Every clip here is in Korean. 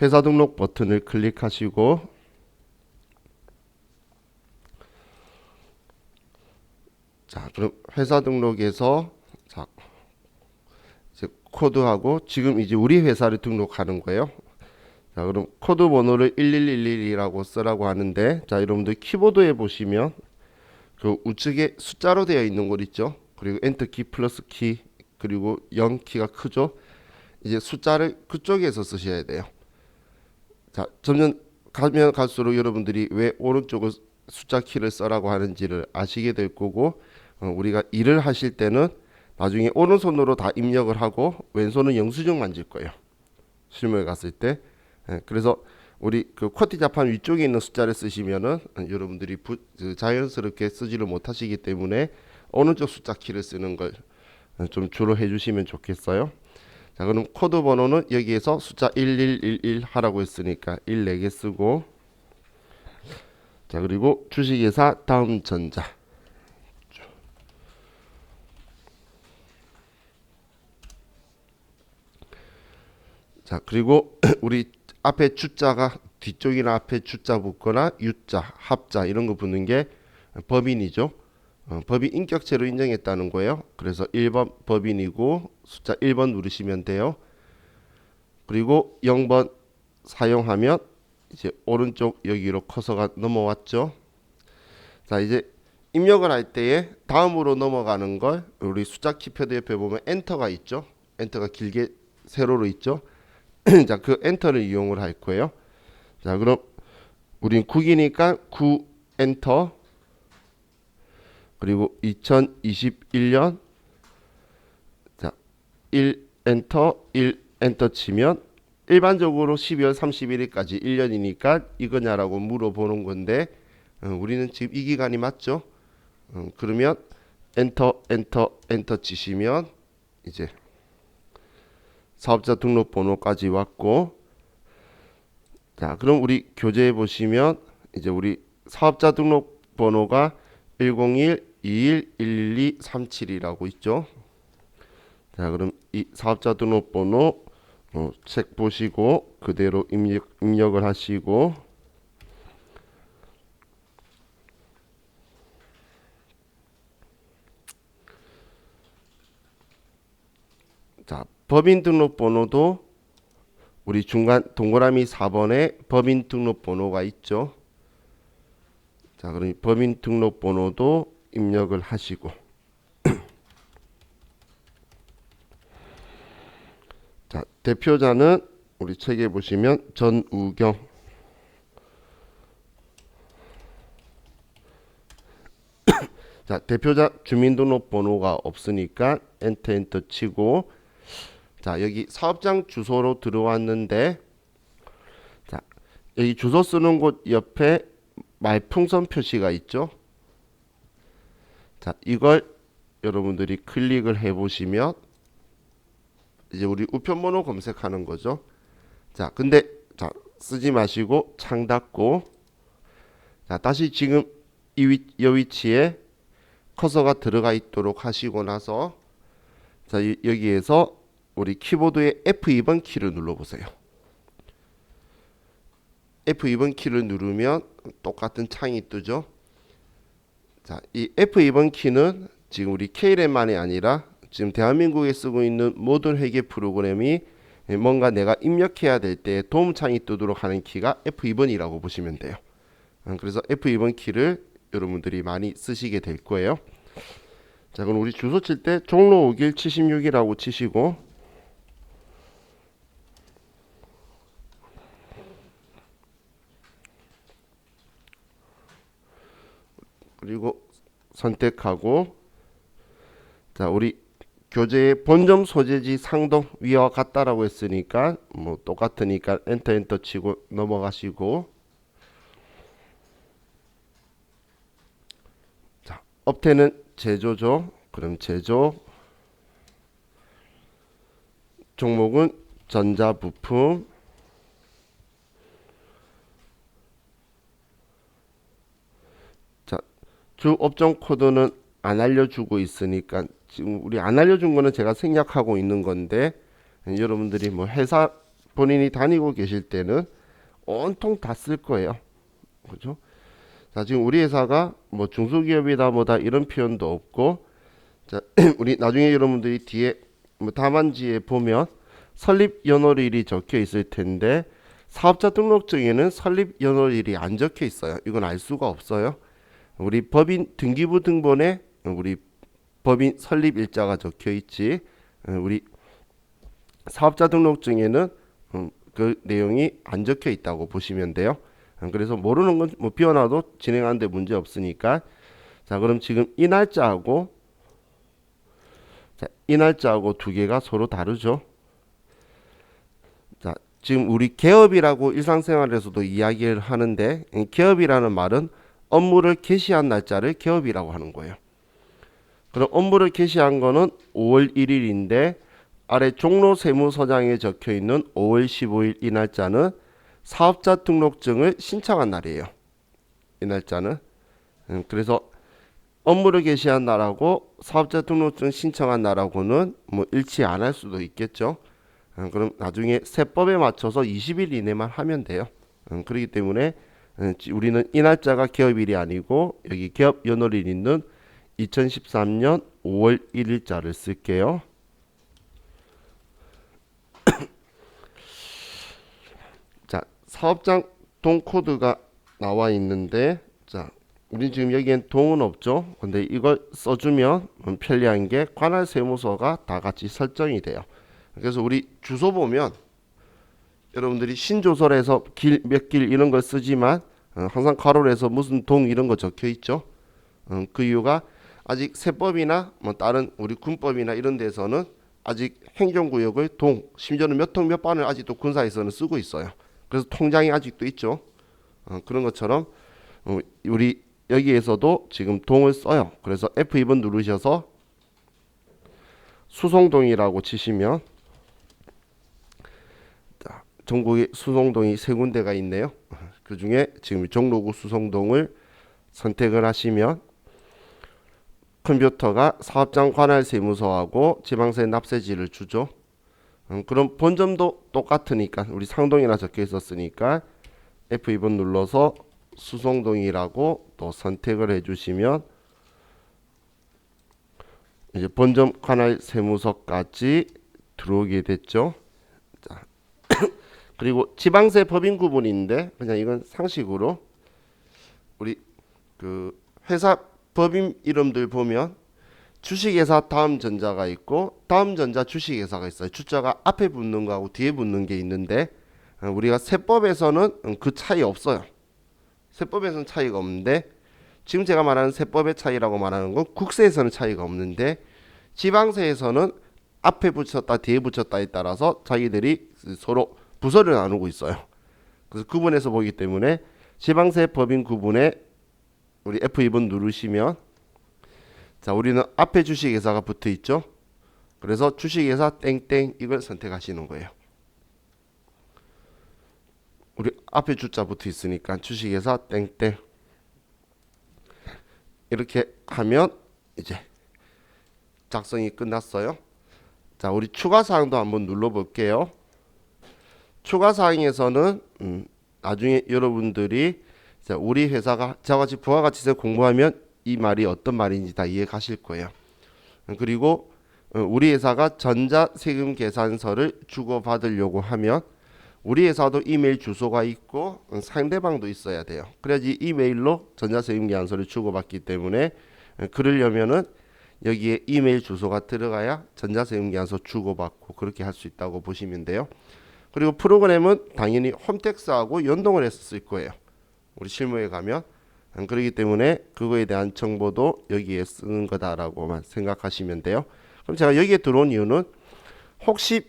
회사 등록 버튼을 클릭하시고 자, 그럼 회사 등록에서 자, 이제 코드하고 지금 이제 우리 회사를 등록하는 거예요. 자, 그럼 코드 번호를 1111이라고 쓰라고 하는데 자, 여러분들 키보드에 보시면 그 우측에 숫자로 되어 있는 곳 있죠. 그리고 엔터 키 플러스 키 그리고 0 키가 크죠. 이제 숫자를 그쪽에서 쓰셔야 돼요. 자, 점점 가면 갈수록 여러분들이 왜 오른쪽을 숫자 키를 써라고 하는지를 아시게 될 거고 우리가 일을 하실 때는 나중에 오른손으로 다 입력을 하고 왼손은 영수증 만질 거예요. 실무에 갔을 때. 그래서 우리 그 쿼티 자판 위쪽에 있는 숫자를 쓰시면은 여러분들이 자연스럽게 쓰지를 못하시기 때문에 오른쪽 숫자 키를 쓰는 걸 좀 주로 해주시면 좋겠어요. 자, 그럼 코드 번호는 여기에서 숫자 1111 하라고 했으니까 1 4개 쓰고 자, 그리고 주식회사 다음전자 자, 그리고 우리 앞에 주자가 뒤쪽이나 앞에 주자 붙거나 유자, 합자 이런 거 붙는 게 법인이죠. 법인 인격체로 인정했다는 거예요. 그래서 1번 법인이고 숫자 1번 누르시면 돼요. 그리고 0번 사용하면 이제 오른쪽 여기로 커서가 넘어왔죠. 자, 이제 입력을 할 때에 다음으로 넘어가는 걸 우리 숫자 키패드 옆에 보면 엔터가 있죠. 엔터가 길게 세로로 있죠. 자, 그 엔터를 이용을 할 거예요. 자, 그럼 우린 9기니까 9 엔터 그리고 2021년 자, 1 엔터 1 엔터 치면 일반적으로 12월 31일까지 1년이니까 이거냐라고 물어보는 건데 우리는 지금 이 기간이 맞죠? 그러면 엔터 엔터 엔터 치시면 이제 사업자 등록번호까지 왔고 자, 그럼 우리 교재에 보시면 이제 우리 사업자 등록번호가 101-21-112-37이라고 있죠. 자, 그럼 이 사업자 등록번호 책 보시고 그대로 입력을 하시고 자, 법인 등록번호도 우리 중간 동그라미 4번에 법인 등록번호가 있죠. 자, 그럼 법인 등록번호도 입력을 하시고 자, 대표자는 우리 책에 보시면 전우경 자, 대표자 주민등록번호가 없으니까 엔터 엔터 치고 자, 여기 사업장 주소로 들어왔는데 자, 여기 주소 쓰는 곳 옆에 말풍선 표시가 있죠. 자, 이걸 여러분들이 클릭을 해 보시면 이제 우리 우편번호 검색하는 거죠. 자, 근데 자, 쓰지 마시고 창 닫고 자, 다시 지금 이 위치에 커서가 들어가 있도록 하시고 나서 자, 여기에서 우리 키보드의 F2번 키를 눌러보세요. F2번 키를 누르면 똑같은 창이 뜨죠. 자, 이 F2번 키는 지금 우리 KLM만이 아니라 지금 대한민국에 쓰고 있는 모든 회계 프로그램이 뭔가 내가 입력해야 될 때 도움창이 뜨도록 하는 키가 F2번이라고 보시면 돼요. 그래서 F2번 키를 여러분들이 많이 쓰시게 될 거예요. 자, 그럼 우리 주소 칠 때 종로 5길 76이라고 치시고 그리고 선택하고 자, 우리 교재의 본점 소재지 상동 위와 같다라고 했으니까 뭐 똑같으니까 엔터 엔터 치고 넘어가시고 자, 업태는 제조죠. 그럼 제조 종목은 전자부품 자, 주 업종 코드는 안 알려주고 있으니까 지금 우리 안 알려준 거는 제가 생략하고 있는 건데 여러분들이 뭐 회사 본인이 다니고 계실 때는 온통 다 쓸 거예요. 그죠? 자, 지금 우리 회사가 뭐 중소기업이다 뭐다 이런 표현도 없고, 자, 우리 나중에 여러분들이 뒤에 뭐 답안지에 보면 설립 연월일이 적혀 있을 텐데 사업자 등록증에는 설립 연월일이 안 적혀 있어요. 이건 알 수가 없어요. 우리 법인 등기부 등본에 우리 법인 설립 일자가 적혀 있지, 우리 사업자 등록증에는 그 내용이 안 적혀 있다고 보시면 돼요. 그래서 모르는 건 뭐 비워놔도 진행하는데 문제 없으니까. 자, 그럼 지금 이 날짜하고, 자, 이 날짜하고 두 개가 서로 다르죠. 자, 지금 우리 개업이라고 일상생활에서도 이야기를 하는데, 개업이라는 말은 업무를 개시한 날짜를 개업이라고 하는 거예요. 그럼 업무를 개시한 거는 5월 1일인데 아래 종로세무서장에 적혀 있는 5월 15일 이 날짜는 사업자 등록증을 신청한 날이에요. 이 날짜는. 그래서 업무를 개시한 날하고 사업자 등록증 신청한 날하고는 뭐 일치 안 할 수도 있겠죠. 그럼 나중에 세법에 맞춰서 20일 이내만 하면 돼요. 그렇기 때문에 우리는 이 날짜가 개업일이 아니고 여기 개업 연월일 있는 2013년 5월 1일자를 쓸게요. 자, 사업장 동 코드가 나와 있는데, 자, 우리 지금 여기엔 동은 없죠. 근데 이걸 써주면 편리한 게 관할 세무서가 다 같이 설정이 돼요. 그래서 우리 주소 보면 여러분들이 신조설에서 길, 몇 길 이런 걸 쓰지만 항상 가로로 해서 무슨 동 이런 거 적혀 있죠. 그 이유가 아직 세법이나 뭐 다른 우리 군법이나 이런 데서는 아직 행정구역을 동, 심지어는 몇 통 몇 반을 아직도 군사에서는 쓰고 있어요. 그래서 통장이 아직도 있죠. 그런 것처럼 우리 여기에서도 지금 동을 써요. 그래서 F2번 누르셔서 수송동이라고 치시면, 자, 전국에 수송동이 세 군데가 있네요. 그 중에 지금 종로구 수송동을 선택을 하시면 컴퓨터가 사업장 관할 세무서하고 지방세 납세지를 주죠. 그럼 본점도 똑같으니까 우리 상동이라 적혀 있었으니까 F2번 눌러서 수송동이라고 또 선택을 해주시면 이제 본점 관할 세무서까지 들어오게 됐죠. 자, 그리고 지방세 법인 구분인데 그냥 이건 상식으로 우리 그 회사 법인 이름들 보면 주식회사 다음전자가 있고 다음전자 주식회사가 있어요. 주자가 앞에 붙는 거하고 뒤에 붙는 게 있는데 우리가 세법에서는 그 차이 없어요. 세법에서는 차이가 없는데 지금 제가 말하는 세법의 차이라고 말하는 건 국세에서는 차이가 없는데 지방세에서는 앞에 붙였다 뒤에 붙였다에 따라서 자기들이 서로 부서를 나누고 있어요. 그래서 구분해서 보기 때문에 지방세 법인 구분에 우리 F2번 누르시면, 자, 우리는 앞에 주식회사가 붙어 있죠. 그래서 주식회사 땡땡 이걸 선택하시는 거예요. 우리 앞에 주자 붙어 있으니까 주식회사 땡땡 이렇게 하면 이제 작성이 끝났어요. 자, 우리 추가사항도 한번 눌러볼게요. 추가사항에서는 나중에 여러분들이 우리 회사가 저같이 부가가치세 공부하면 이 말이 어떤 말인지 다 이해 가실 거예요. 그리고 우리 회사가 전자세금 계산서를 주고받으려고 하면 우리 회사도 이메일 주소가 있고 상대방도 있어야 돼요. 그래야지 이메일로 전자세금 계산서를 주고받기 때문에 그러려면은 여기에 이메일 주소가 들어가야 전자세금 계산서 주고받고 그렇게 할 수 있다고 보시면 돼요. 그리고 프로그램은 당연히 홈택스하고 연동을 해서 쓸 거예요. 우리 실무에 가면. 그렇기 때문에 그거에 대한 정보도 여기에 쓰는 거다라고만 생각하시면 돼요. 그럼 제가 여기에 들어온 이유는 혹시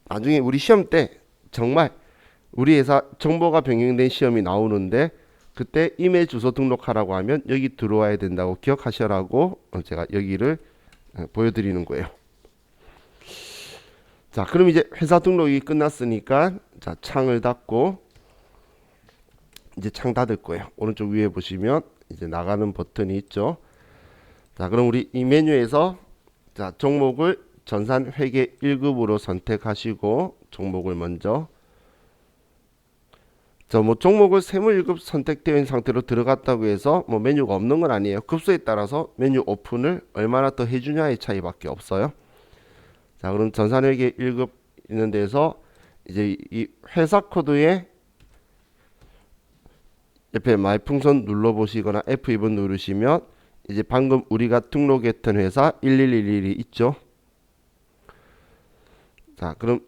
나중에 우리 시험 때 정말 우리 회사 정보가 변경된 시험이 나오는데 그때 이메일 주소 등록하라고 하면 여기 들어와야 된다고 기억하시라고 제가 여기를 보여드리는 거예요. 자, 그럼 이제 회사 등록이 끝났으니까 자, 창을 닫고 이제 창 닫을 거예요. 오른쪽 위에 보시면 이제 나가는 버튼이 있죠. 자, 그럼 우리 이 메뉴에서 자, 종목을 전산 회계 1급으로 선택하시고 종목을 먼저 자, 뭐 종목을 세무 1급 선택되어 있는 상태로 들어갔다고 해서 뭐 메뉴가 없는 건 아니에요. 급수에 따라서 메뉴 오픈을 얼마나 더 해주냐의 차이밖에 없어요. 자, 그럼 전산회계 1급 있는 데서 이제 이 회사 코드에 옆에 말풍선 눌러보시거나 F2번 누르시면 이제 방금 우리가 등록했던 회사 11111이 있죠. 자, 그럼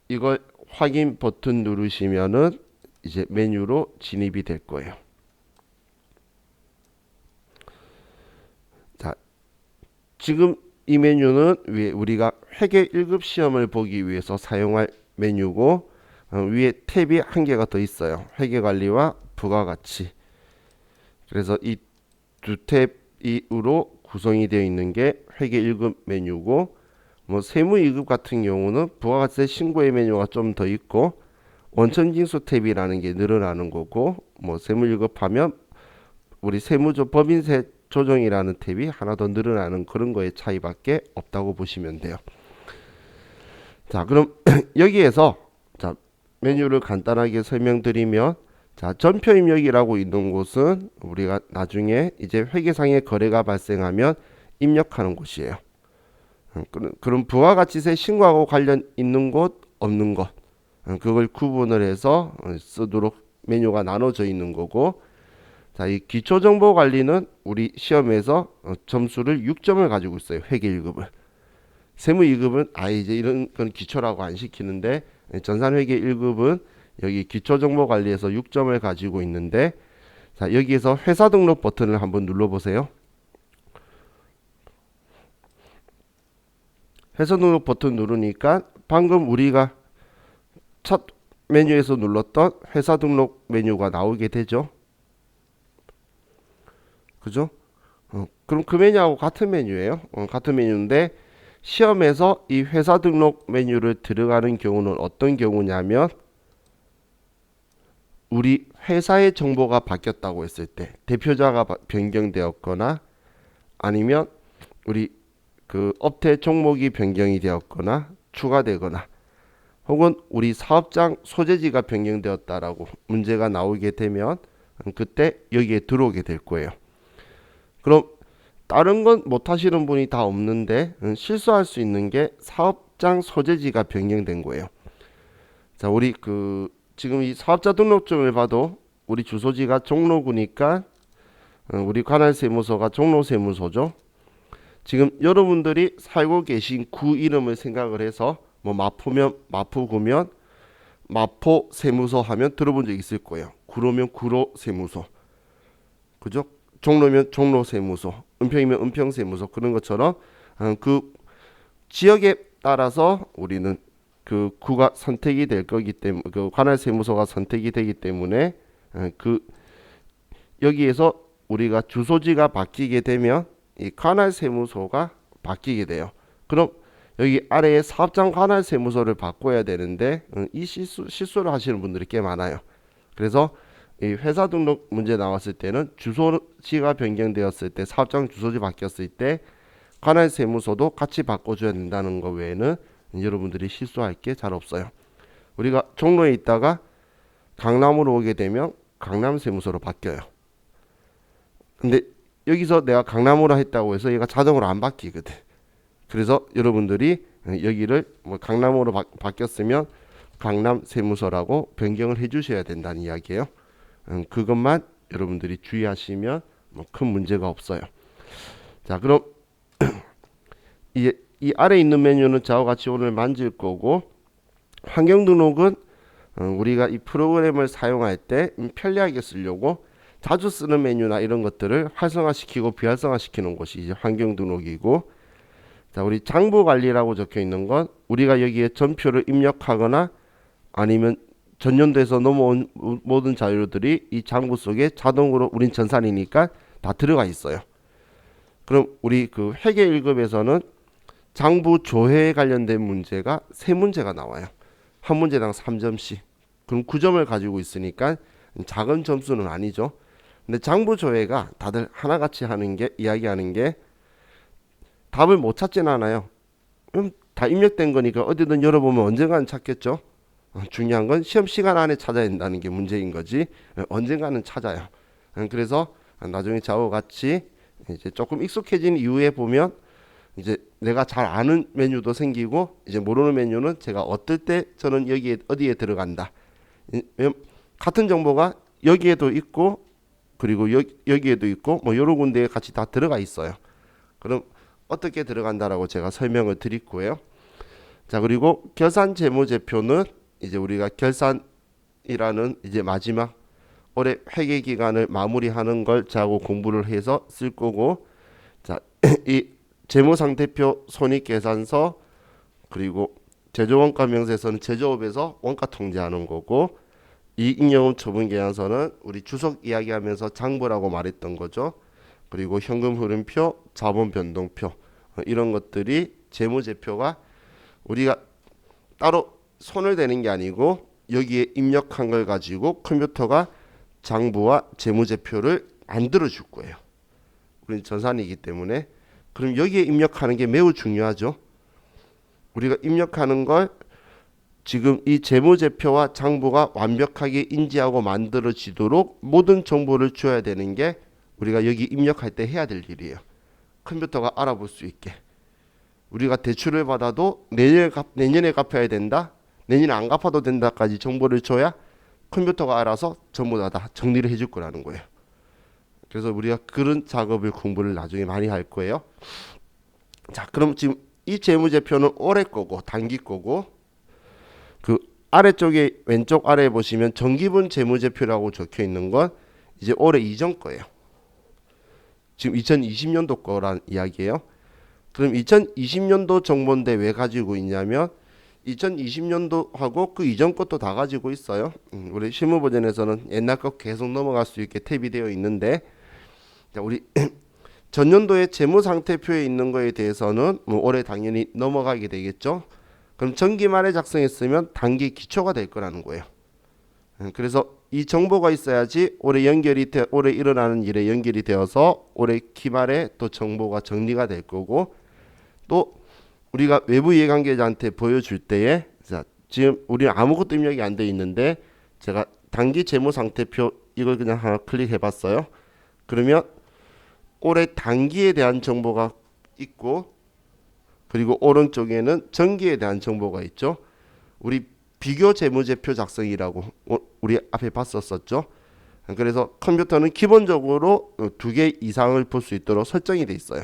이걸 확인 버튼 누르시면은 이제 메뉴로 진입이 될 거예요. 자, 지금 이 메뉴는 우리가 회계 1급 시험을 보기 위해서 사용할 메뉴고 위에 탭이 한 개가 더 있어요. 회계관리와 부가가치. 그래서 이 두 탭으로 구성이 되어 있는 게 회계 1급 메뉴고 뭐 세무 2급 같은 경우는 부가가치 신고의 메뉴가 좀 더 있고 원천징수 탭이라는 게 늘어나는 거고 뭐 세무 1급 하면 우리 세무조 법인세 조정이라는 탭이 하나 더 늘어나는 그런 거의 차이밖에 없다고 보시면 돼요. 자, 그럼 여기에서 자, 메뉴를 간단하게 설명드리면 자, 전표 입력이라고 있는 곳은 우리가 나중에 이제 회계상의 거래가 발생하면 입력하는 곳이에요. 그럼 부가가치세 신고하고 관련 있는 곳, 없는 것, 그걸 구분을 해서 쓰도록 메뉴가 나눠져 있는 거고, 자, 이 기초정보관리는 우리 시험에서 점수를 6점을 가지고 있어요. 회계 1급을. 세무 2급은 이제 이런 건 기초라고 안 시키는데 전산회계 1급은 여기 기초정보관리에서 6점을 가지고 있는데, 자, 여기에서 회사 등록 버튼을 한번 눌러보세요. 회사 등록 버튼 누르니까 방금 우리가 첫 메뉴에서 눌렀던 회사 등록 메뉴가 나오게 되죠. 그죠? 그럼 그 메뉴하고 같은 메뉴예요. 같은 메뉴인데 시험에서 이 회사 등록 메뉴를 들어가는 경우는 어떤 경우냐면 우리 회사의 정보가 바뀌었다고 했을 때 대표자가 변경되었거나 아니면 우리 그 업태 종목이 변경이 되었거나 추가되거나 혹은 우리 사업장 소재지가 변경되었다라고 문제가 나오게 되면 그때 여기에 들어오게 될 거예요. 그럼 다른 건 못하시는 분이 다 없는데 실수할 수 있는 게 사업장 소재지가 변경된 거예요. 자, 우리 지금 이 사업자 등록증을 봐도 우리 주소지가 종로구니까 우리 관할세무서가 종로세무서죠. 지금 여러분들이 살고 계신 구 이름을 생각을 해서 뭐 마포면 마포구면 마포세무서 하면 들어본 적 있을 거예요. 구로면 구로세무서, 그죠? 종로면 종로세무서, 은평이면 은평세무서. 그런 것처럼 그 지역에 따라서 우리는 그 구가 선택이 될 거기 때문에 그 관할세무서가 선택이 되기 때문에 여기에서 우리가 주소지가 바뀌게 되면 이 관할세무서가 바뀌게 돼요. 그럼 여기 아래에 사업장 관할세무서를 바꿔야 되는데 이 실수를 하시는 분들이 꽤 많아요. 그래서 이 회사 등록 문제 나왔을 때는 주소지가 변경되었을 때 사업장 주소지 바뀌었을 때 관할세무서도 같이 바꿔줘야 된다는 거 외에는 여러분들이 실수할 게 잘 없어요. 우리가 종로에 있다가 강남으로 오게 되면 강남세무서로 바뀌어요. 근데 여기서 내가 강남으로 했다고 해서 얘가 자동으로 안 바뀌거든. 그래서 여러분들이 여기를 뭐 강남으로 바뀌었으면 강남세무서라고 변경을 해주셔야 된다는 이야기예요. 그것만 여러분들이 주의하시면 뭐 큰 문제가 없어요. 자, 그럼 이 아래 있는 메뉴는 저와 같이 오늘 만질 거고, 환경 등록은 우리가 이 프로그램을 사용할 때 편리하게 쓰려고 자주 쓰는 메뉴나 이런 것들을 활성화시키고 비활성화시키는 것이 이제 환경 등록이고, 자, 우리 장부 관리라고 적혀 있는 건 우리가 여기에 전표를 입력하거나 아니면 전년도에서 넘어온 모든 자료들이 이 장부 속에 자동으로 우린 전산이니까 다 들어가 있어요. 그럼 우리 그 회계 1급에서는 장부 조회에 관련된 문제가 3문제가 나와요. 한 문제당 3점씩. 그럼 9점을 가지고 있으니까 작은 점수는 아니죠. 근데 장부 조회가 다들 하나같이 이야기하는 게 답을 못 찾진 않아요. 다 입력된 거니까 어디든 열어보면 언젠가는 찾겠죠. 중요한 건 시험 시간 안에 찾아야 된다는 게 문제인 거지. 언젠가는 찾아요. 그래서 나중에 저와 같이 이제 조금 익숙해진 이후에 보면 이제 내가 잘 아는 메뉴도 생기고 이제 모르는 메뉴는 제가 어떨 때 저는 여기에 어디에 들어간다. 같은 정보가 여기에도 있고 그리고 여기에도 있고 뭐 여러 군데에 같이 다 들어가 있어요. 그럼 어떻게 들어간다라고 제가 설명을 드릴 거예요. 자, 그리고 결산 재무제표는 이제 우리가 결산이라는 이제 마지막 올해 회계 기간을 마무리하는 걸 자고 공부를 해서 쓸 거고, 자, 이 재무상태표 손익계산서 그리고 제조원가 명세서는 제조업에서 원가 통제하는 거고, 이익영업 처분계산서는 우리 주석 이야기하면서 장부라고 말했던 거죠. 그리고 현금 흐름표, 자본 변동표 이런 것들이 재무제표가 우리가 따로 손을 대는 게 아니고 여기에 입력한 걸 가지고 컴퓨터가 장부와 재무제표를 만들어 줄 거예요. 우리는 전산이기 때문에. 그럼 여기에 입력하는 게 매우 중요하죠. 우리가 입력하는 걸 지금 이 재무제표와 장부가 완벽하게 인지하고 만들어지도록 모든 정보를 줘야 되는 게 우리가 여기 입력할 때 해야 될 일이에요. 컴퓨터가 알아볼 수 있게. 우리가 대출을 받아도 내년에 갚아야 된다, 내년에 안 갚아도 된다까지 정보를 줘야 컴퓨터가 알아서 전부 다 정리를 해줄 거라는 거예요. 그래서 우리가 그런 작업을 공부를 나중에 많이 할 거예요. 자, 그럼 지금 이 재무제표는 올해 거고 단기 거고, 그 아래쪽에 왼쪽 아래에 보시면 정기분 재무제표라고 적혀 있는 건 이제 올해 이전 거예요. 지금 2020년도 거란 이야기예요. 그럼 2020년도 정보인데 왜 가지고 있냐면 2020년도하고 그 이전 것도 다 가지고 있어요. 우리 실무 버전에서는 옛날 거 계속 넘어갈 수 있게 탭이 되어 있는데, 자, 우리 전년도의 재무상태표에 있는 거에 대해서는 뭐 올해 당연히 넘어가게 되겠죠. 그럼 전기 말에 작성했으면 단기 기초가 될 거라는 거예요. 그래서 이 정보가 있어야지 올해 올해 일어나는 일에 연결이 되어서 올해 기말에 또 정보가 정리가 될 거고, 또 우리가 외부 이해관계자한테 보여줄 때에, 자, 지금 우리는 아무것도 입력이 안 돼 있는데 제가 단기 재무상태표 이걸 그냥 하나 클릭해 봤어요. 그러면 올해 단기에 대한 정보가 있고, 그리고 오른쪽에는 전기에 대한 정보가 있죠. 우리 비교 재무제표 작성이라고 우리 앞에 봤었죠. 그래서 컴퓨터는 기본적으로 2개 이상을 볼 수 있도록 설정이 돼 있어요.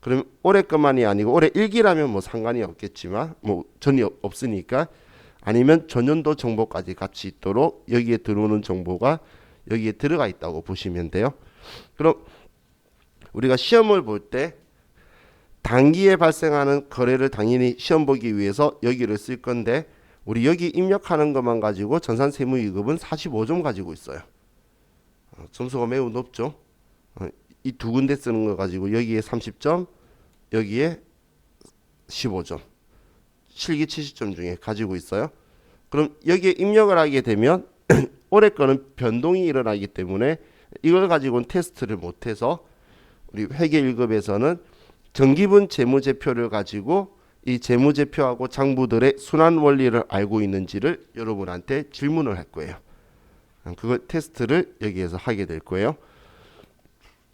그럼 올해 것만이 아니고 올해 1기라면 뭐 상관이 없겠지만 뭐 전혀 없으니까, 아니면 전년도 정보까지 같이 있도록 여기에 들어오는 정보가 여기에 들어가 있다고 보시면 돼요. 그럼 우리가 시험을 볼 때 단기에 발생하는 거래를 당연히 시험 보기 위해서 여기를 쓸 건데, 우리 여기 입력하는 것만 가지고 전산세무위급은 45점 가지고 있어요. 점수가 매우 높죠. 이 두 군데 쓰는 거 가지고 여기에 30점, 여기에 15점, 실기 70점 중에 가지고 있어요. 그럼 여기에 입력을 하게 되면 올해 거는 변동이 일어나기 때문에 이걸 가지고는 테스트를 못해서 우리 회계 1급에서는 정기분 재무제표를 가지고 이 재무제표하고 장부들의 순환 원리를 알고 있는지를 여러분한테 질문을 할 거예요. 그걸 테스트를 여기에서 하게 될 거예요.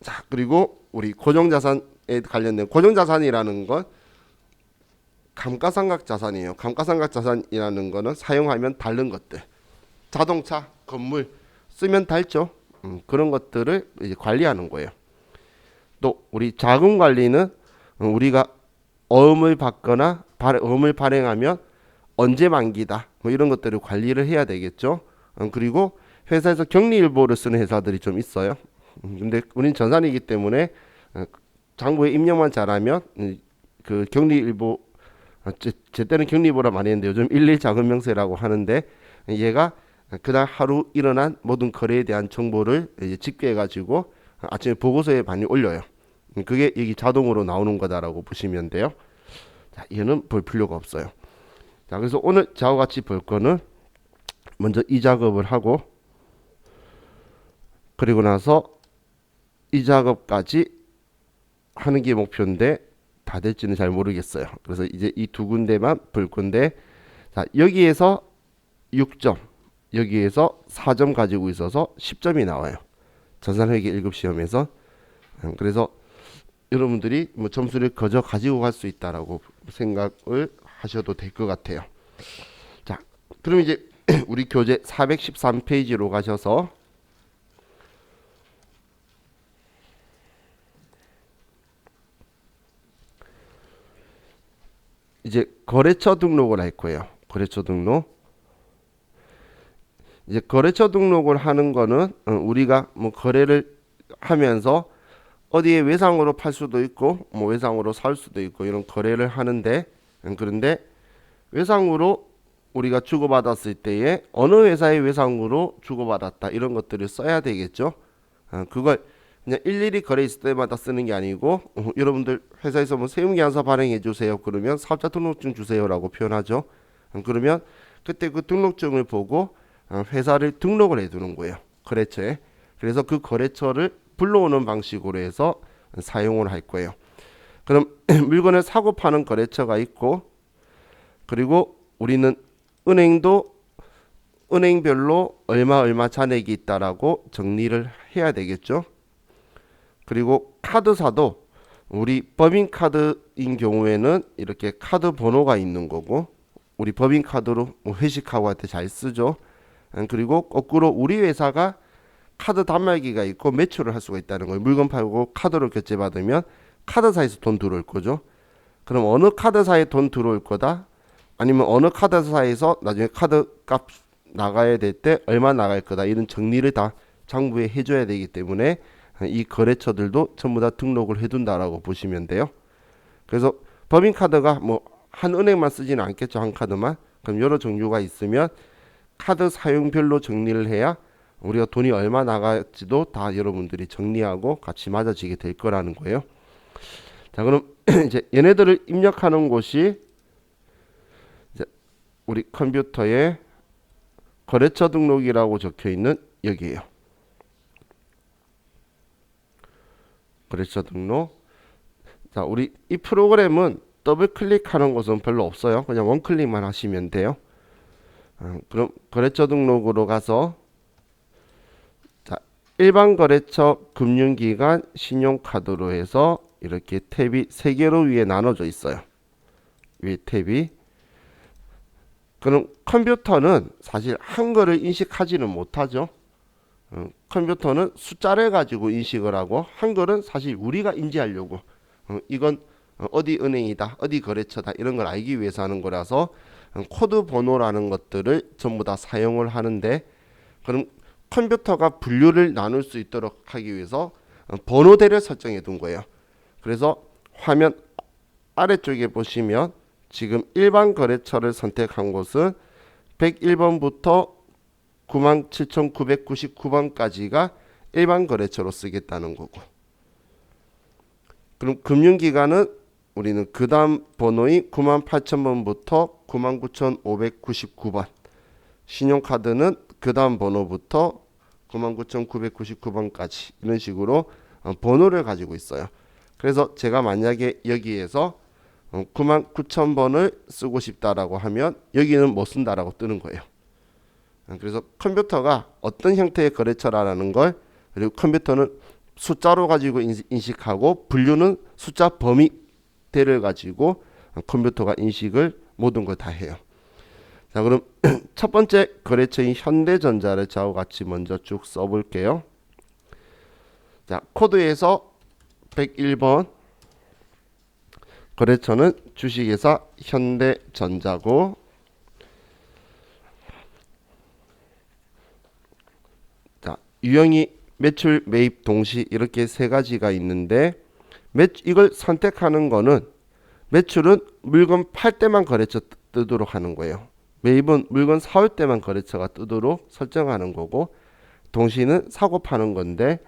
자, 그리고 우리 고정자산에 관련된 고정자산이라는 건 감가상각자산이에요. 감가상각자산이라는 거는 사용하면 닳는 것들, 자동차, 건물 쓰면 닳죠. 그런 것들을 이제 관리하는 거예요. 또 우리 자금 관리는 우리가 어음을 받거나 어음을 발행하면 언제 만기다 뭐 이런 것들을 관리를 해야 되겠죠. 그리고 회사에서 격리일보를 쓰는 회사들이 좀 있어요. 근데 우리는 전산이기 때문에 장부에 입력만 잘하면 그 격리일보, 제 때는 격리일보라 많이 했는데 요즘 11 자금명세라고 하는데, 얘가 그날 하루 일어난 모든 거래에 대한 정보를 이제 집계해 가지고 아침에 보고서에 많이 올려요. 그게 여기 자동으로 나오는 거다라고 보시면 돼요. 자, 얘는 볼 필요가 없어요. 자, 그래서 오늘 저와 같이 볼 거는 먼저 이 작업을 하고, 그리고 나서 이 작업까지 하는 게 목표인데 다 될지는 잘 모르겠어요. 그래서 이제 이 두 군데만 볼 건데, 자, 여기에서 6점, 여기에서 4점 가지고 있어서 10점이 나와요. 전산회계 1급 시험에서. 그래서 여러분들이 뭐 점수를 거저 가지고 갈 수 있다라고 생각을 하셔도 될 것 같아요. 자, 그럼 이제 우리 교재 413페이지로 가셔서 이제 거래처 등록을 할 거예요. 거래처 등록. 이제 거래처 등록을 하는 거는 우리가 뭐 거래를 하면서 어디에 외상으로 팔 수도 있고 뭐 외상으로 살 수도 있고 이런 거래를 하는데, 그런데 외상으로 우리가 주고받았을 때에 어느 회사의 외상으로 주고받았다 이런 것들을 써야 되겠죠. 그걸 그냥 일일이 거래 있을 때마다 쓰는 게 아니고 여러분들 회사에서 뭐 세무계약서 발행해 주세요 그러면 사업자 등록증 주세요라고 표현하죠. 그러면 그때 그 등록증을 보고 회사를 등록을 해 두는 거예요. 거래처에. 그래서 그 거래처를 불러오는 방식으로 해서 사용을 할 거예요. 그럼 물건을 사고 파는 거래처가 있고, 그리고 우리는 은행도 은행별로 얼마 잔액이 있다라고 정리를 해야 되겠죠. 그리고 카드사도 우리 법인카드인 경우에는 이렇게 카드 번호가 있는 거고, 우리 법인카드로 회식하고 할 때 잘 쓰죠. 그리고 거꾸로 우리 회사가 카드 단말기가 있고 매출을 할 수가 있다는 거예요. 물건 팔고 카드로 결제받으면 카드사에서 돈 들어올 거죠. 그럼 어느 카드사에 돈 들어올 거다? 아니면 어느 카드사에서 나중에 카드 값 나가야 될 때 얼마 나갈 거다, 이런 정리를 다 장부에 해줘야 되기 때문에 이 거래처들도 전부 다 등록을 해둔다라고 보시면 돼요. 그래서 법인카드가 뭐 한 은행만 쓰지는 않겠죠. 한 카드만. 그럼 여러 종류가 있으면 카드 사용별로 정리를 해야 우리가 돈이 얼마 나갈지도 다 여러분들이 정리하고 같이 맞아지게 될 거라는 거예요. 자, 그럼 이제 얘네들을 입력하는 곳이 이제 우리 컴퓨터에 거래처 등록이라고 적혀 있는 여기에요. 거래처 등록. 자, 우리 이 프로그램은 더블 클릭하는 것은 별로 없어요. 그냥 원 클릭만 하시면 돼요. 그럼 거래처 등록으로 가서, 자, 일반 거래처, 금융기관, 신용카드로 해서 이렇게 탭이 3개로 위에 나눠져 있어요. 위에 탭이. 그럼 컴퓨터는 사실 한글을 인식하지는 못하죠. 컴퓨터는 숫자를 가지고 인식을 하고, 한글은 사실 우리가 인지하려고 이건 어디 은행이다, 어디 거래처다, 이런 걸 알기 위해서 하는 거라서 코드 번호라는 것들을 전부 다 사용을 하는데, 그럼 컴퓨터가 분류를 나눌 수 있도록 하기 위해서 번호대를 설정해 둔 거예요. 그래서 화면 아래쪽에 보시면 지금 일반 거래처를 선택한 곳은 101번부터 97,999번까지가 일반 거래처로 쓰겠다는 거고, 그럼 금융기관은 우리는 그 다음 번호인 98,000번부터 99,599번, 신용카드는 그 다음 번호부터 99,999번까지 이런 식으로 번호를 가지고 있어요. 그래서 제가 만약에 여기에서 99,000번을 쓰고 싶다라고 하면 여기는 못 쓴다라고 뜨는 거예요. 그래서 컴퓨터가 어떤 형태의 거래처라는 걸, 그리고 컴퓨터는 숫자로 가지고 인식하고, 분류는 숫자 범위대를 가지고 컴퓨터가 인식을 모든 걸 다 해요. 자, 그럼 첫 번째 거래처인 현대전자를 저하고 같이 먼저 쭉 써볼게요. 자, 코드에서 101번 거래처는 주식회사 현대전자고, 자, 유형이 매출, 매입, 동시 이렇게 세 가지가 있는데, 이걸 선택하는 거는 매출은 물건 팔 때만 거래처 뜨도록 하는 거예요. 매입은 물건 사올 때만 거래처가 뜨도록 설정하는 거고, 동시는 사고 파는 건데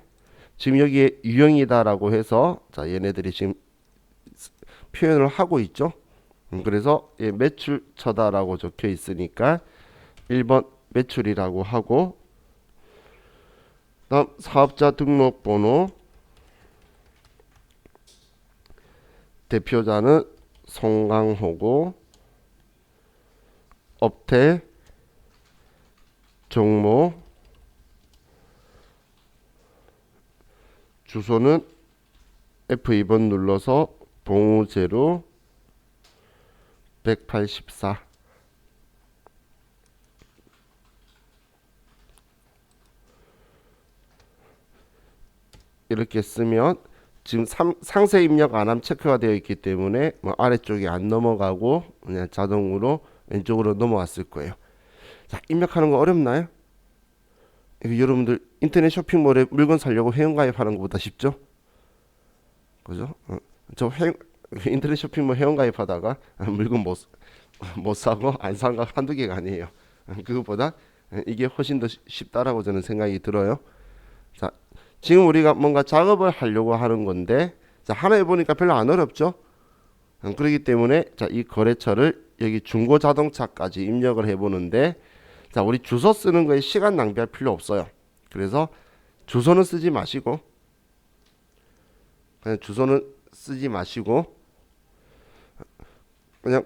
지금 여기에 유형이다라고 해서, 자, 얘네들이 지금 표현을 하고 있죠. 그래서 매출처다라고 적혀 있으니까 1번 매출이라고 하고, 다음 사업자 등록번호, 대표자는 송강호고, 업태 종목, 주소는 F2번 눌러서 봉우제로 184. 이렇게 쓰면 지금 상세 입력 안함 체크가 되어 있기 때문에 뭐 아래쪽이 안 넘어가고 그냥 자동으로 왼쪽으로 넘어왔을 거예요. 자, 입력하는 거 어렵나요? 이거 여러분들 인터넷 쇼핑몰에 물건 사려고 회원가입하는 것보다 쉽죠? 그죠? 인터넷 쇼핑몰 회원가입하다가 물건 못 사고 안 산 거 한두 개가 아니에요. 그것보다 이게 훨씬 더 쉽다라고 저는 생각이 들어요. 자, 지금 우리가 뭔가 작업을 하려고 하는 건데, 자, 하나 해보니까 별로 안 어렵죠? 그렇기 때문에, 자, 이 거래처를 여기 중고자동차까지 입력을 해보는데, 자, 우리 주소 쓰는 거에 시간 낭비할 필요 없어요. 그래서 주소는 쓰지 마시고, 그냥 주소는 쓰지 마시고, 그냥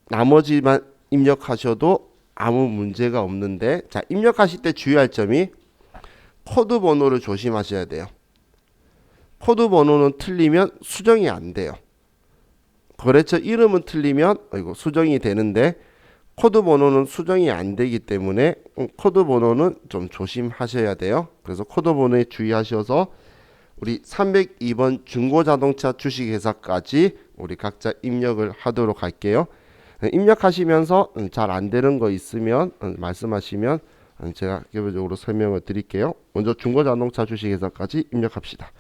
나머지만 입력하셔도 아무 문제가 없는데, 자, 입력하실 때 주의할 점이 코드 번호를 조심하셔야 돼요. 코드 번호는 틀리면 수정이 안 돼요. 거래처 이름은 틀리면 수정이 되는데 코드 번호는 수정이 안 되기 때문에 코드 번호는 좀 조심하셔야 돼요. 그래서 코드 번호에 주의하셔서 우리 302번 중고자동차 주식회사까지 우리 각자 입력을 하도록 할게요. 입력하시면서 잘 안 되는 거 있으면 말씀하시면 제가 개별적으로 설명을 드릴게요. 먼저 중고자동차 주식회사까지 입력합시다.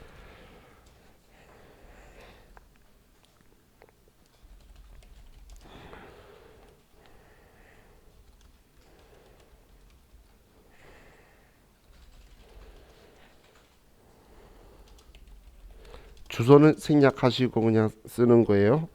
주소는 생략하시고 그냥 쓰는 거예요.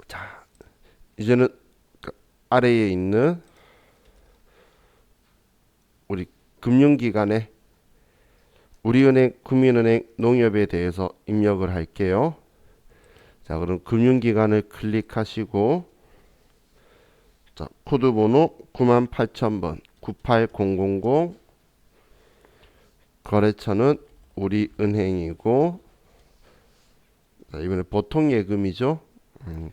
자, 이제는 아래에 있는 우리 금융기관에 우리은행, 국민은행, 농협에 대해서 입력을 할게요. 자, 그럼 금융기관을 클릭하시고, 자, 코드 번호 98,000번 98000, 거래처는 우리은행이고, 자, 이번에 보통예금이죠.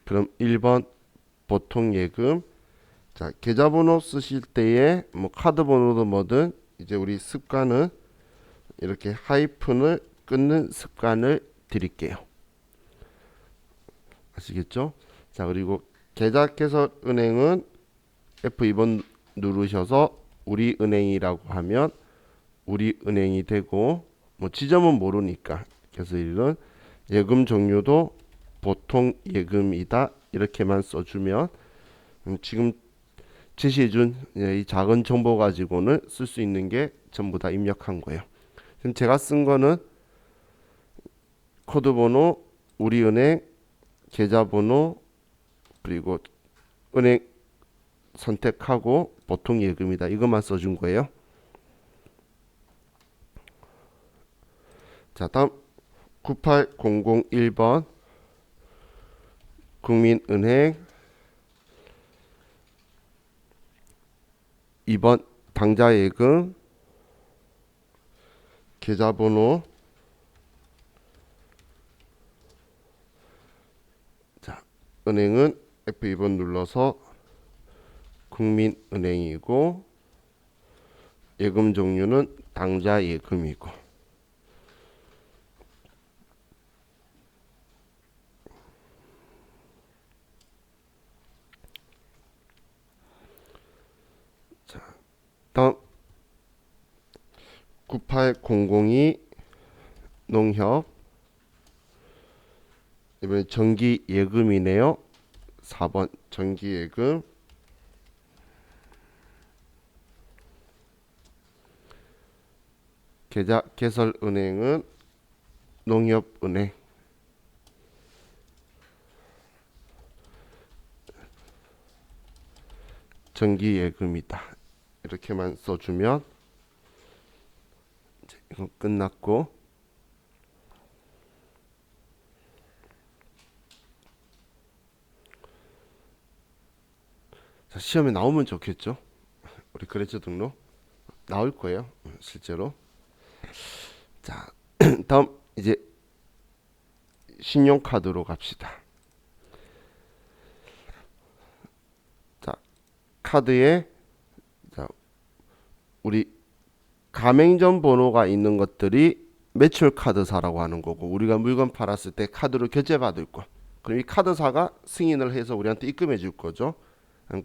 그럼 1번 보통예금. 자, 계좌번호 쓰실 때에 뭐 카드번호도 뭐든 이제 우리 습관은 이렇게 하이픈을 끊는 습관을 드릴게요. 아시겠죠? 자, 그리고 계좌개설은행은 F2번 누르셔서 우리은행이라고 하면 우리은행이 되고, 뭐 지점은 모르니까 그래서 이런 예금 종류도 보통 예금이다 이렇게만 써주면 지금 제시해준 이 작은 정보 가지고는 쓸 수 있는 게 전부 다 입력한 거예요. 지금 제가 쓴 거는 코드 번호, 우리은행, 계좌번호, 그리고 은행 선택하고 보통 예금이다 이것만 써준 거예요. 자, 다음 98001번 국민은행, 2번 당좌예금, 계좌번호, 자, 은행은 F2번 눌러서 국민은행이고, 예금 종류는 당좌예금이고, 자, 다음 98002 농협, 이번에 정기예금이네요. 4번 정기예금, 계좌개설은행은 농협은행, 정기예금이다 이렇게만 써주면 이제 이거 끝났고, 자, 시험에 나오면 좋겠죠. 우리 거래처 등록 나올 거예요 실제로. 자, 다음 이제 신용카드로 갑시다. 자, 카드에 자, 우리 가맹점 번호가 있는 것들이 매출 카드사라고 하는 거고, 우리가 물건 팔았을 때 카드로 결제 받을 거, 그럼 이 카드사가 승인을 해서 우리한테 입금해 줄 거죠.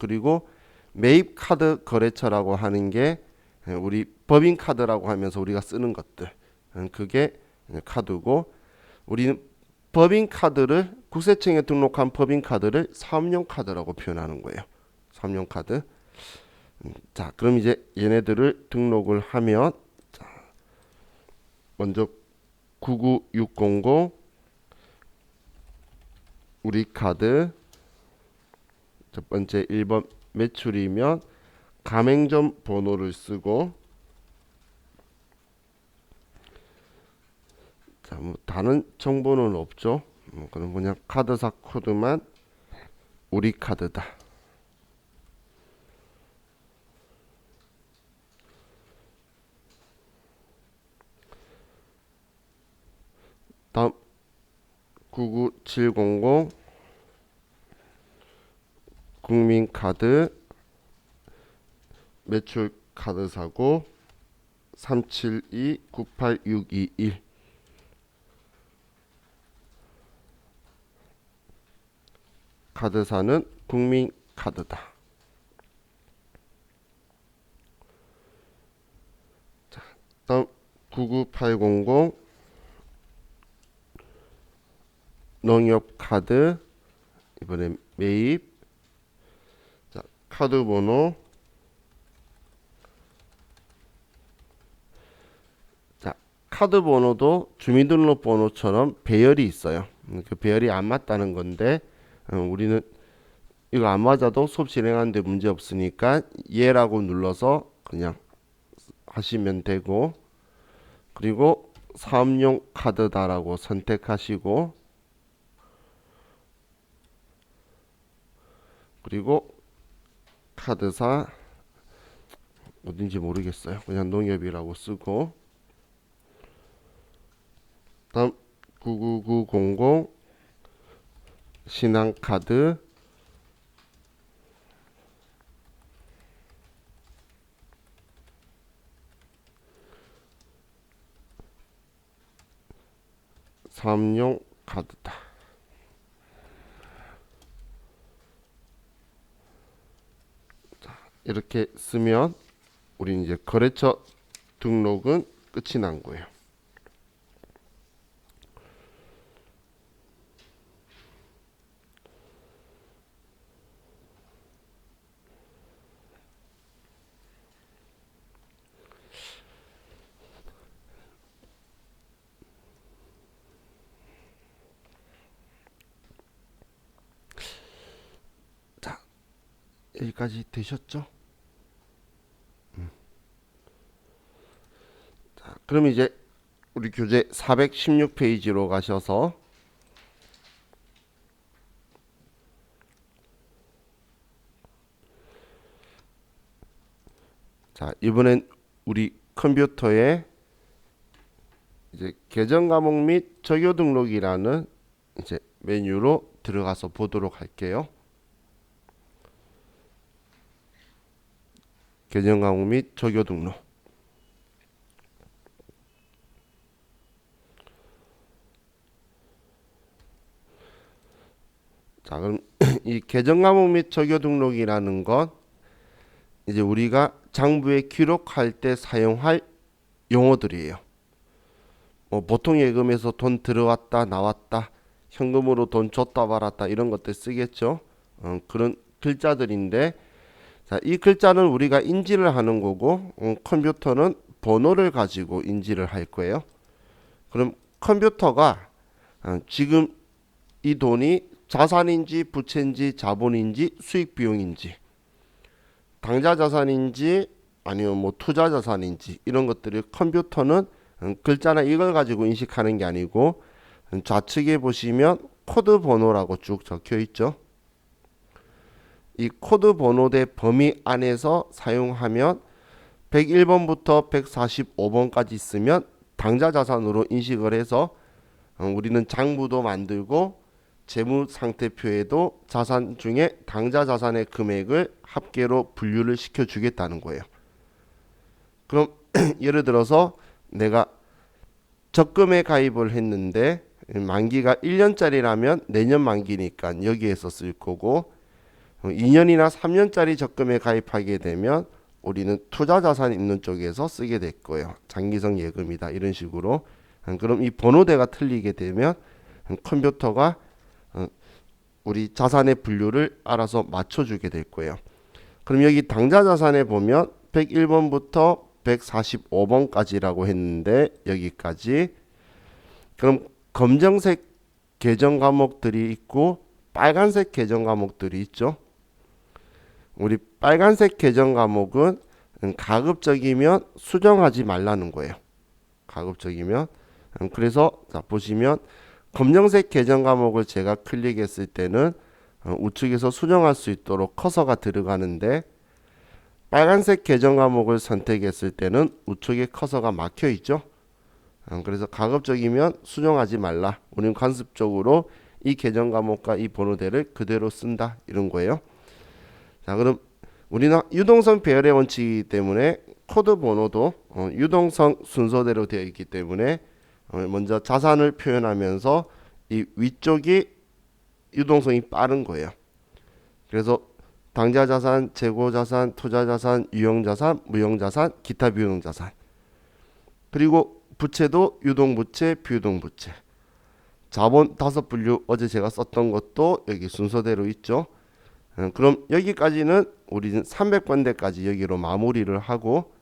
그리고 매입 카드 거래처라고 하는 게 우리 법인 카드라고 하면서 우리가 쓰는 것들, 그게 카드고, 우리는 법인 카드를 국세청에 등록한 법인 카드를 사업용 카드라고 표현하는 거예요. 사업용 카드. 자, 그럼 이제 얘네들을 등록을 하면, 자, 먼저 99600 우리 카드, 첫 번째 1번 매출이면 가맹점 번호를 쓰고, 자, 뭐 다른 정보는 없죠. 그럼 그냥 카드사 코드만 우리 카드다. 다음 99700 국민카드, 매출 카드사고 372-98621, 카드사는 국민카드다. 자, 다음 99800 농협카드, 이번에 매입, 자, 카드 번호, 자, 카드 번호도 주민등록번호처럼 배열이 있어요. 그 배열이 안 맞다는 건데, 우리는 이거 안 맞아도 수업 진행하는데 문제 없으니까 얘라고 눌러서 그냥 하시면 되고, 그리고 사업용 카드다라고 선택하시고, 그리고 카드사 어딘지 모르겠어요. 그냥 농협이라고 쓰고, 다음 99900 신한카드, 사업용 카드다. 이렇게 쓰면 우리 이제 거래처 등록은 끝이 난 거예요. 자, 여기까지 되셨죠? 자, 그럼 이제 우리 교재 416페이지로 가셔서, 자, 이번엔 우리 컴퓨터에 이제 계정 과목 및 적요 등록이라는 이제 메뉴로 들어가서 보도록 할게요. 계정 과목 및 적요 등록. 자, 그럼 이 계정 과목 및 적요 등록이라는 건 이제 우리가 장부에 기록할 때 사용할 용어들이에요. 보통 예금에서 돈 들어왔다 나왔다, 현금으로 돈 줬다 받았다 이런 것들 쓰겠죠. 그런 글자들인데, 자, 이 글자는 우리가 인지를 하는 거고, 컴퓨터는 번호를 가지고 인지를 할 거예요. 그럼 컴퓨터가 지금 이 돈이 자산인지 부채인지 자본인지 수익 비용인지, 당좌 자산인지 아니면 뭐 투자 자산인지 이런 것들을 컴퓨터는 글자나 이걸 가지고 인식하는 게 아니고, 좌측에 보시면 코드 번호라고 쭉 적혀 있죠. 이 코드 번호대 범위 안에서 사용하면 101번부터 145번까지 있으면 당좌 자산으로 인식을 해서 우리는 장부도 만들고 재무상태표에도 자산 중에 당좌 자산의 금액을 합계로 분류를 시켜 주겠다는 거예요. 그럼 예를 들어서 내가 적금에 가입을 했는데 만기가 1년짜리라면 내년 만기니까 여기에서 쓸 거고, 2년이나 3년짜리 적금에 가입하게 되면 우리는 투자 자산 있는 쪽에서 쓰게 될 거예요. 장기성 예금이다 이런 식으로. 그럼 이 번호대가 틀리게 되면 컴퓨터가 우리 자산의 분류를 알아서 맞춰주게 될 거예요. 그럼 여기 당좌 자산에 보면 101번부터 145번까지라고 했는데 여기까지. 그럼 검정색 계정 과목들이 있고 빨간색 계정 과목들이 있죠. 우리 빨간색 계정 과목은 가급적이면 수정하지 말라는 거예요. 가급적이면. 그래서 자 보시면 검정색 계정 과목을 제가 클릭했을 때는 우측에서 수정할 수 있도록 커서가 들어가는데, 빨간색 계정 과목을 선택했을 때는 우측에 커서가 막혀 있죠. 그래서 가급적이면 수정하지 말라. 우리는 관습적으로 이 계정 과목과 이 번호대를 그대로 쓴다 이런 거예요. 자, 그럼 우리는 유동성 배열의 원칙이기 때문에 코드 번호도 유동성 순서대로 되어 있기 때문에 먼저 자산을 표현하면서 이 위쪽이 유동성이 빠른 거예요. 그래서 당좌 자산, 재고 자산, 투자 자산, 유형 자산, 무형 자산, 기타 비용 자산. 그리고 부채도 유동 부채, 비유동 부채. 자본 5분류 어제 제가 썼던 것도 여기 순서대로 있죠. 그럼 여기까지는 우리는 300번대까지 여기로 마무리를 하고,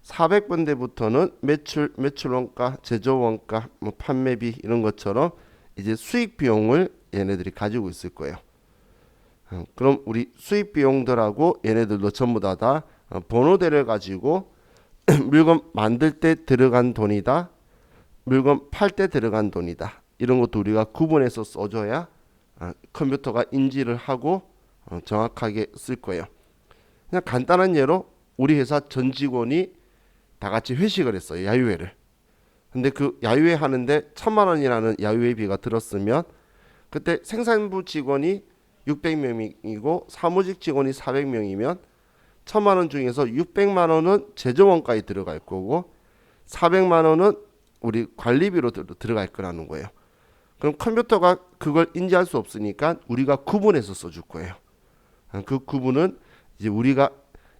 400번대부터는 매출 원가, 제조 원가, 뭐 판매비 이런 것처럼 이제 수익 비용을 얘네들이 가지고 있을 거예요. 그럼 우리 수익 비용들하고 얘네들도 전부 다 번호대를 가지고 물건 만들 때 들어간 돈이다. 물건 팔 때 들어간 돈이다. 이런 것도 우리가 구분해서 써줘야 컴퓨터가 인지를 하고 정확하게 쓸 거예요. 그냥 간단한 예로 우리 회사 전 직원이 다 같이 회식을 했어요. 야유회를. 근데 그 야유회 하는데 1,000만 원이라는 야유회비가 들었으면 그때 생산부 직원이 600명이고 사무직 직원이 400명이면 1,000만 원 중에서 600만 원은 제조원가에 들어갈 거고 400만 원은 우리 관리비로 들어갈 거라는 거예요. 그럼 컴퓨터가 그걸 인지할 수 없으니까 우리가 구분해서 써줄 거예요. 그 구분은 이제 우리가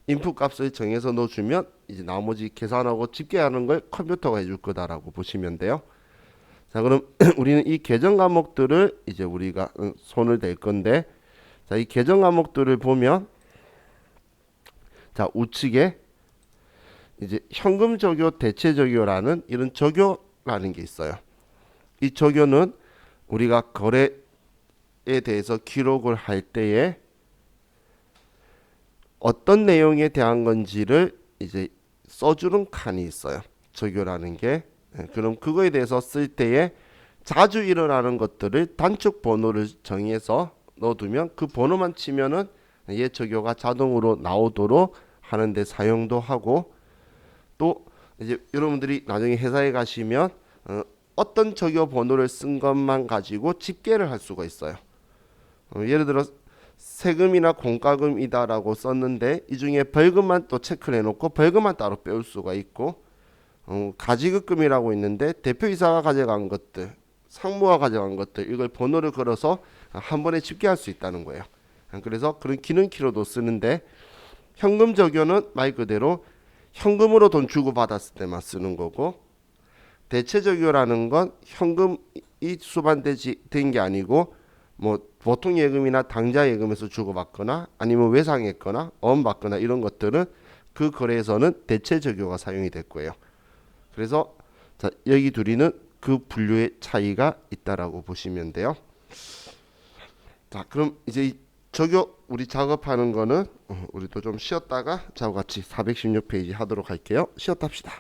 인풋 값을 정해서 넣어주면 이제 나머지 계산하고 집계하는 걸 컴퓨터가 해줄 거다라고 보시면 돼요. 자, 그럼 우리는 이 계정 과목들을 이제 우리가 손을 댈 건데, 자, 이 계정 과목들을 보면, 자, 우측에 이제 현금 적요, 대체 적요라는 이런 적요라는 게 있어요. 이 적요는 우리가 거래에 대해서 기록을 할 때에 어떤 내용에 대한 건지를 이제 써주는 칸이 있어요. 적요라는 게. 그럼 그거에 대해서 쓸 때에 자주 일어나는 것들을 단축 번호를 정해서 넣어두면 그 번호만 치면은 얘 적요가 자동으로 나오도록 하는데 사용도 하고, 또 이제 여러분들이 나중에 회사에 가시면 어떤 적요 번호를 쓴 것만 가지고 집계를 할 수가 있어요. 예를 들어 세금이나 공과금이다라고 썼는데 이 중에 벌금만 또 체크를 해놓고 벌금만 따로 빼올 수가 있고, 가지급금이라고 있는데 대표이사가 가져간 것들, 상무가 가져간 것들, 이걸 번호를 걸어서 한 번에 집계할 수 있다는 거예요. 그래서 그런 기능키로도 쓰는데, 현금 적요는 말 그대로 현금으로 돈 주고 받았을 때만 쓰는 거고, 대체 적요라는 건 현금이 수반된 게 아니고 뭐 보통 예금이나 당좌 예금에서 주고받거나 아니면 외상했거나 어음받거나 이런 것들은 그 거래에서는 대체 적요가 사용이 될 거예요. 그래서 자, 여기 둘이는 그 분류의 차이가 있다라고 보시면 돼요. 자, 그럼 이제 이 적요 우리 작업하는 거는 우리도 좀 쉬었다가 저와 같이 416페이지 하도록 할게요. 쉬었다 합시다.